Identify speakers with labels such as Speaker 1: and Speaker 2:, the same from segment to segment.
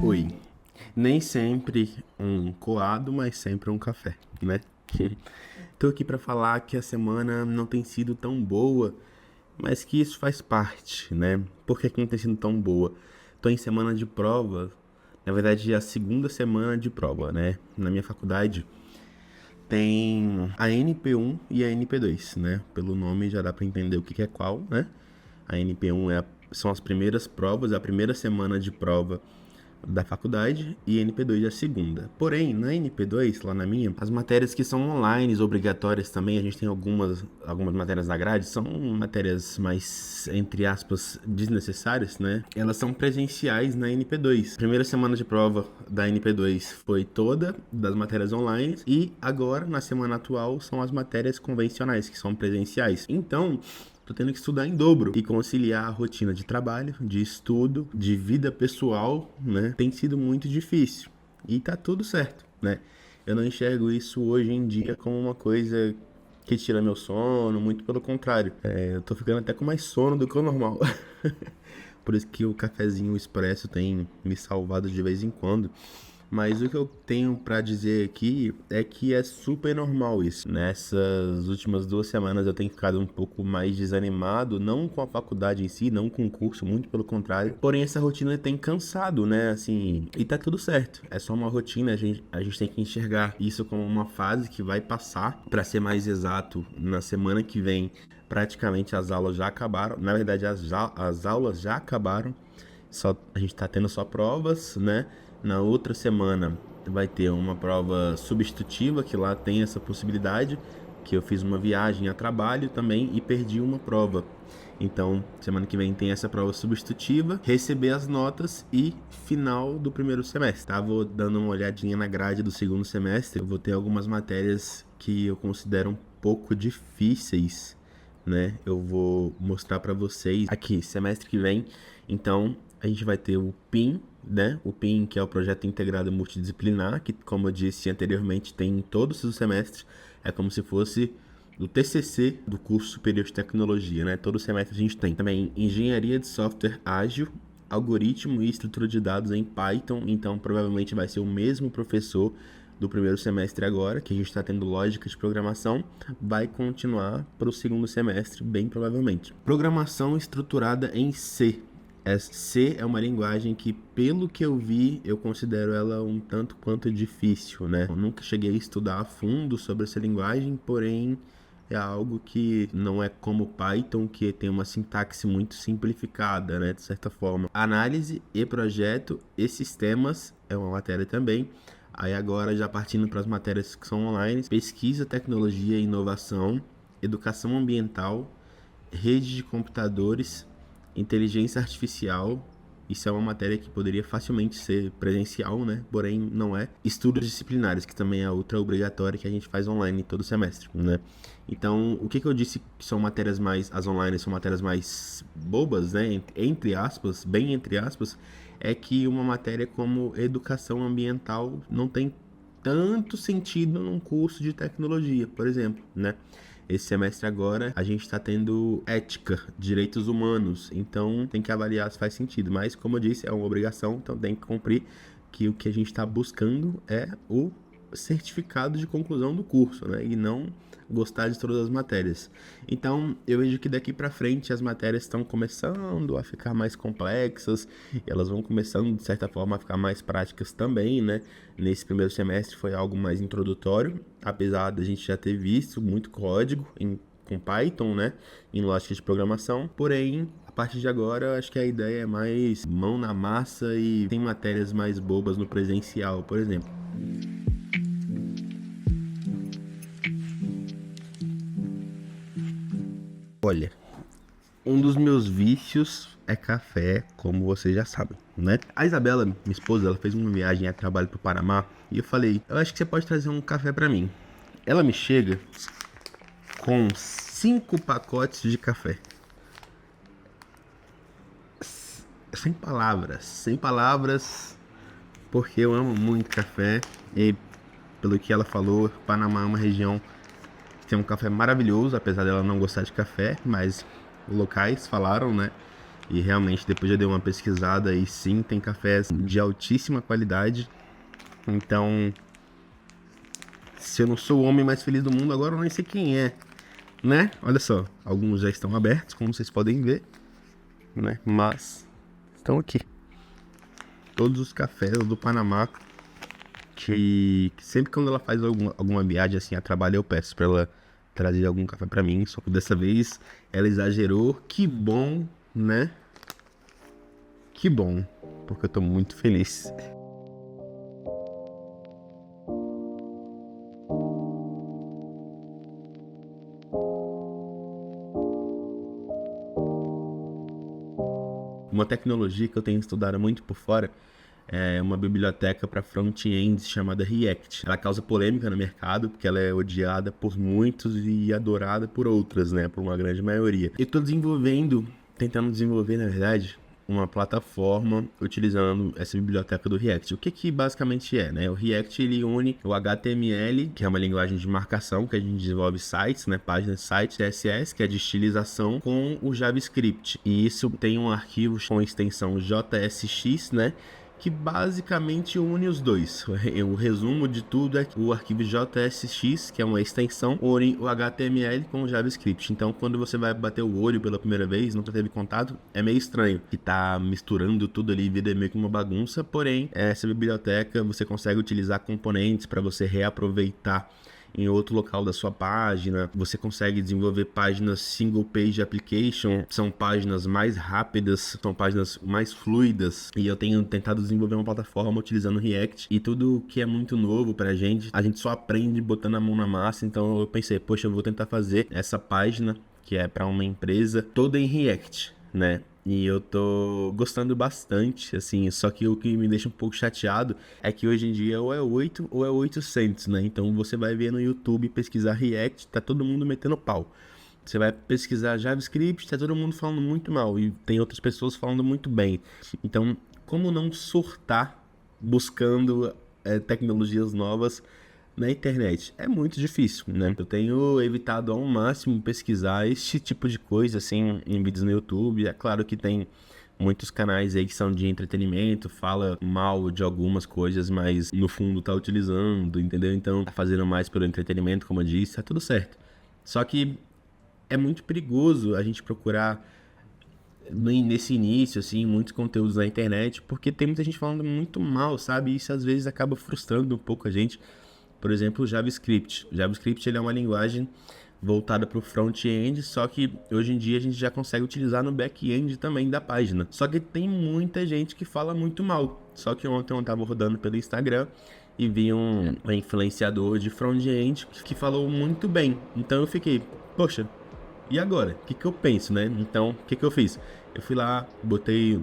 Speaker 1: Oi, nem sempre um coado, mas sempre um café, né? Tô aqui pra falar que a semana não tem sido tão boa, mas que isso faz parte, né? Por que não tem sido tão boa? Tô em semana de prova, na verdade é a segunda semana de prova, né? Na minha faculdade tem a NP1 e a NP2, né? Pelo nome já dá pra entender o que é qual, né? A NP1 são as primeiras provas, a primeira semana de prova da faculdade, e NP2 é a segunda. Porém, na NP2, lá na minha, as matérias que são online, obrigatórias também, a gente tem algumas matérias na grade, são matérias mais, entre aspas, desnecessárias, né? Elas são presenciais na NP2. Primeira semana de prova da NP2 foi toda das matérias online, e agora, na semana atual, são as matérias convencionais, que são presenciais. Então, tô tendo que estudar em dobro e conciliar a rotina de trabalho, de estudo, de vida pessoal, né? Tem sido muito difícil. E tá tudo certo, né? Eu não enxergo isso hoje em dia como uma coisa que tira meu sono, muito pelo contrário. Eu tô ficando até com mais sono do que o normal. Por isso que o cafezinho, o expresso, tem me salvado de vez em quando. Mas o que eu tenho pra dizer aqui é que é super normal isso. Nessas últimas 2 semanas eu tenho ficado um pouco mais desanimado, não com a faculdade em si, não com o curso, muito pelo contrário. Porém, essa rotina tem cansado, né? Assim, e tá tudo certo. É só uma rotina, a gente tem que enxergar isso como uma fase que vai passar. Pra ser mais exato, na semana que vem, praticamente as aulas já acabaram. Na verdade, as aulas já acabaram. A gente tá tendo só provas, né? Na outra semana vai ter uma prova substitutiva, que lá tem essa possibilidade, que eu fiz uma viagem a trabalho também e perdi uma prova. Então, semana que vem tem essa prova substitutiva, receber as notas e final do primeiro semestre. Tava dando uma olhadinha na grade do segundo semestre, eu vou ter algumas matérias que eu considero um pouco difíceis, né? Eu vou mostrar para vocês aqui, semestre que vem. Então, a gente vai ter o PIN, né? O PIN, que é o Projeto Integrado Multidisciplinar, que, como eu disse anteriormente, tem em todos os semestres. É como se fosse do TCC do curso superior de tecnologia, né? Todo semestre a gente tem também Engenharia de Software Ágil, Algoritmo e Estrutura de Dados em Python. Então, provavelmente vai ser o mesmo professor do primeiro semestre agora, que a gente está tendo lógica de programação, vai continuar para o segundo semestre, bem provavelmente. Programação estruturada em C. C é uma linguagem que, pelo que eu vi, eu considero ela um tanto quanto difícil, né? Eu nunca cheguei a estudar a fundo sobre essa linguagem, porém é algo que não é como Python, que tem uma sintaxe muito simplificada, né? De certa forma. Análise e projeto e sistemas é uma matéria também. Aí agora, já partindo para as matérias que são online, pesquisa, tecnologia e inovação, educação ambiental, rede de computadores, inteligência artificial. Isso é uma matéria que poderia facilmente ser presencial, né? Porém, não é. Estudos disciplinares, que também é outra obrigatória que a gente faz online todo semestre, né? Então, o que eu disse que são matérias mais... As online são matérias mais bobas, né? Entre aspas, bem entre aspas, é que uma matéria como educação ambiental não tem tanto sentido num curso de tecnologia, por exemplo, né? Esse semestre agora a gente está tendo ética, direitos humanos, então tem que avaliar se faz sentido. Mas, como eu disse, é uma obrigação, então tem que cumprir, que o que a gente está buscando é o certificado de conclusão do curso, né? E não gostar de todas as matérias. Então, eu vejo que daqui para frente as matérias estão começando a ficar mais complexas, e elas vão começando, de certa forma, a ficar mais práticas também, né? Nesse primeiro semestre foi algo mais introdutório, apesar da gente já ter visto muito código com Python, né? Em lógica de programação, porém, partir de agora, acho que a ideia é mais mão na massa e tem matérias mais bobas no presencial, por exemplo. Olha, um dos meus vícios é café, como vocês já sabem, né? A Isabela, minha esposa, ela fez uma viagem a trabalho pro Panamá e eu falei, eu acho que você pode trazer um café pra mim. Ela me chega com 5 pacotes de café. Sem palavras, porque eu amo muito café e pelo que ela falou, Panamá é uma região que tem um café maravilhoso, apesar dela não gostar de café, mas locais falaram, né? E realmente depois eu dei uma pesquisada e sim, tem cafés de altíssima qualidade. Então, se eu não sou o homem mais feliz do mundo, agora eu nem sei quem é, né? Olha só, alguns já estão abertos, como vocês podem ver, né? Mas estão aqui. Todos os cafés do Panamá que sempre quando ela faz alguma viagem assim a trabalho eu peço pra ela trazer algum café pra mim, só que dessa vez ela exagerou. Que bom, né? Que bom, porque eu tô muito feliz. Uma tecnologia que eu tenho estudado muito por fora é uma biblioteca para front-end chamada React. Ela causa polêmica no mercado porque ela é odiada por muitos e adorada por outras, né? Por uma grande maioria. Eu tô tentando desenvolver, na verdade, uma plataforma utilizando essa biblioteca do React. O que basicamente é, né? O React, ele une o HTML, que é uma linguagem de marcação, que a gente desenvolve sites, né? Páginas de sites, CSS, que é de estilização, com o JavaScript. E isso tem um arquivo com extensão JSX, né? Que basicamente une os dois. O resumo de tudo é que o arquivo JSX, que é uma extensão, une o HTML com o JavaScript. Então, quando você vai bater o olho pela primeira vez, nunca teve contato, é meio estranho, que tá misturando tudo ali, vira meio que uma bagunça. Porém, essa biblioteca você consegue utilizar componentes para você reaproveitar em outro local da sua página. Você consegue desenvolver páginas single page application, são páginas mais rápidas, são páginas mais fluidas, e eu tenho tentado desenvolver uma plataforma utilizando React, e tudo que é muito novo pra gente, a gente só aprende botando a mão na massa. Então eu pensei, poxa, eu vou tentar fazer essa página que é para uma empresa toda em React, né? E eu tô gostando bastante, assim, só que o que me deixa um pouco chateado é que hoje em dia ou é 8 ou é 800, né? Então você vai ver no YouTube, pesquisar React, tá todo mundo metendo pau. Você vai pesquisar JavaScript, tá todo mundo falando muito mal e tem outras pessoas falando muito bem. Então, como não surtar buscando tecnologias novas na internet? É muito difícil, né? Eu tenho evitado ao máximo pesquisar este tipo de coisa, assim, em vídeos no YouTube. É claro que tem muitos canais aí que são de entretenimento, fala mal de algumas coisas, mas no fundo tá utilizando, entendeu? Então, tá fazendo mais pelo entretenimento, como eu disse, tá tudo certo. Só que é muito perigoso a gente procurar nesse início, assim, muitos conteúdos na internet, porque tem muita gente falando muito mal, sabe? E isso às vezes acaba frustrando um pouco a gente. Por exemplo, o JavaScript. O JavaScript, ele é uma linguagem voltada para o front-end, só que hoje em dia a gente já consegue utilizar no back-end também da página. Só que tem muita gente que fala muito mal. Só que ontem eu estava rodando pelo Instagram e vi um influenciador de front-end que falou muito bem. Então eu fiquei, poxa, e agora? O que eu penso, né? Então, o que eu fiz? Eu fui lá, botei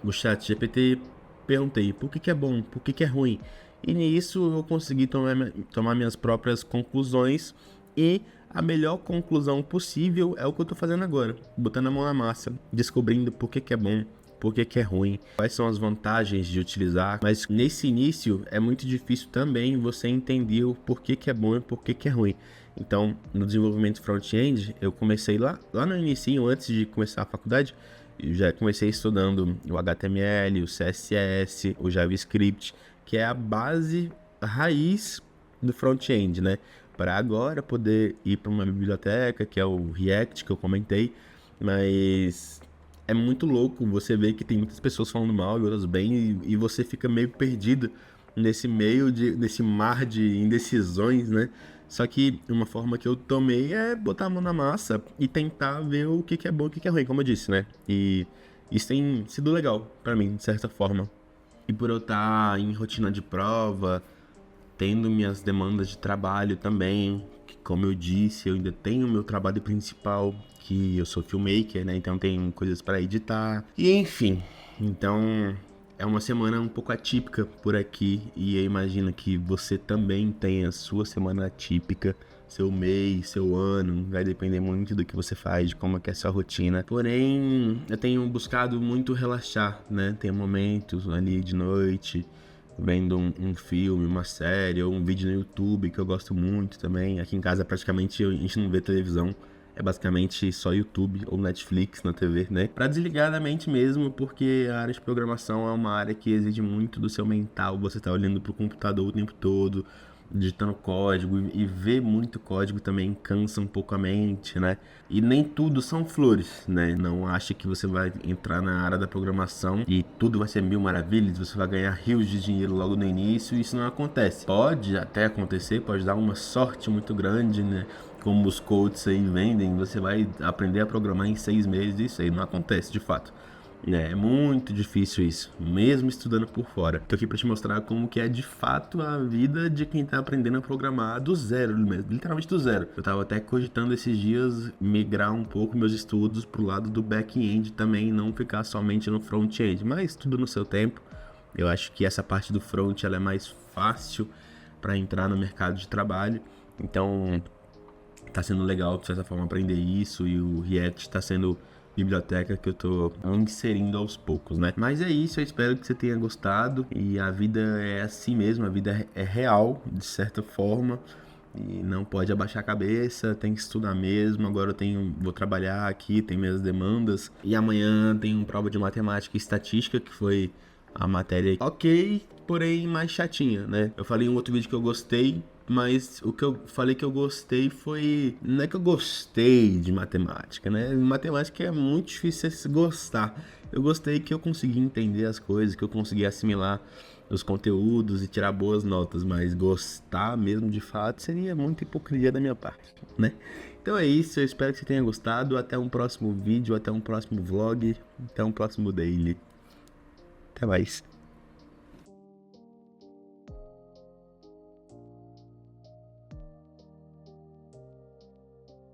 Speaker 1: o chat GPT, perguntei por que é bom, por que é ruim. E nisso eu consegui tomar minhas próprias conclusões, e a melhor conclusão possível é o que eu tô fazendo agora, botando a mão na massa, descobrindo por que é bom, por que é ruim, quais são as vantagens de utilizar. Mas nesse início é muito difícil também você entender o porquê que é bom e por que é ruim. Então, no desenvolvimento front-end, eu comecei lá no início, antes de começar a faculdade. Eu já comecei estudando o HTML, o CSS, o JavaScript, que é a base, a raiz do front-end, né? Para agora poder ir para uma biblioteca, que é o React, que eu comentei. Mas é muito louco você ver que tem muitas pessoas falando mal e outras bem, e você fica meio perdido nesse mar de indecisões, né? Só que uma forma que eu tomei é botar a mão na massa e tentar ver o que é bom e o que é ruim, como eu disse, né? E isso tem sido legal pra mim, de certa forma. E por eu estar em rotina de prova, tendo minhas demandas de trabalho também, que, como eu disse, eu ainda tenho meu trabalho principal, que eu sou filmmaker, né? Então tem coisas para editar. E enfim, então é uma semana um pouco atípica por aqui e eu imagino que você também tem a sua semana atípica. Seu mês, seu ano, vai depender muito do que você faz, de como é que é a sua rotina. Porém, eu tenho buscado muito relaxar, né? Tem momentos ali de noite, vendo um filme, uma série ou um vídeo no YouTube que eu gosto muito também. Aqui em casa praticamente a gente não vê televisão, é basicamente só YouTube ou Netflix na TV, né? Pra desligar da mente mesmo, porque a área de programação é uma área que exige muito do seu mental, você tá olhando pro computador o tempo todo, digitando código e ver muito código também cansa um pouco a mente, né? E nem tudo são flores, né? Não ache que você vai entrar na área da programação e tudo vai ser mil maravilhas, você vai ganhar rios de dinheiro logo no início, isso não acontece. Pode até acontecer, pode dar uma sorte muito grande, né? Como os coaches aí vendem, você vai aprender a programar em 6 meses, isso aí não acontece de fato. É muito difícil isso, mesmo estudando por fora. Tô aqui pra te mostrar como que é de fato a vida de quem tá aprendendo a programar do zero mesmo, literalmente do zero. Eu tava até cogitando esses dias migrar um pouco meus estudos pro lado do back-end também, não ficar somente no front-end, mas tudo no seu tempo. Eu acho que essa parte do front ela é mais fácil para entrar no mercado de trabalho, então tá sendo legal de certa forma aprender isso e o React tá sendo biblioteca que eu tô inserindo aos poucos, né? Mas é isso, eu espero que você tenha gostado e a vida é assim mesmo, a vida é real de certa forma e não pode abaixar a cabeça, tem que estudar mesmo. Agora vou trabalhar aqui, tem minhas demandas e amanhã tem uma prova de matemática e estatística que foi a matéria ok, porém mais chatinha, né? Eu falei em um outro vídeo que eu gostei, mas o que eu falei que eu gostei foi... Não é que eu gostei de matemática, né? Matemática é muito difícil se gostar. Eu gostei que eu consegui entender as coisas, que eu consegui assimilar os conteúdos e tirar boas notas, mas gostar mesmo de fato seria muita hipocrisia da minha parte, né? Então é isso, eu espero que você tenha gostado. Até um próximo vídeo, até um próximo vlog, até um próximo daily. Até mais.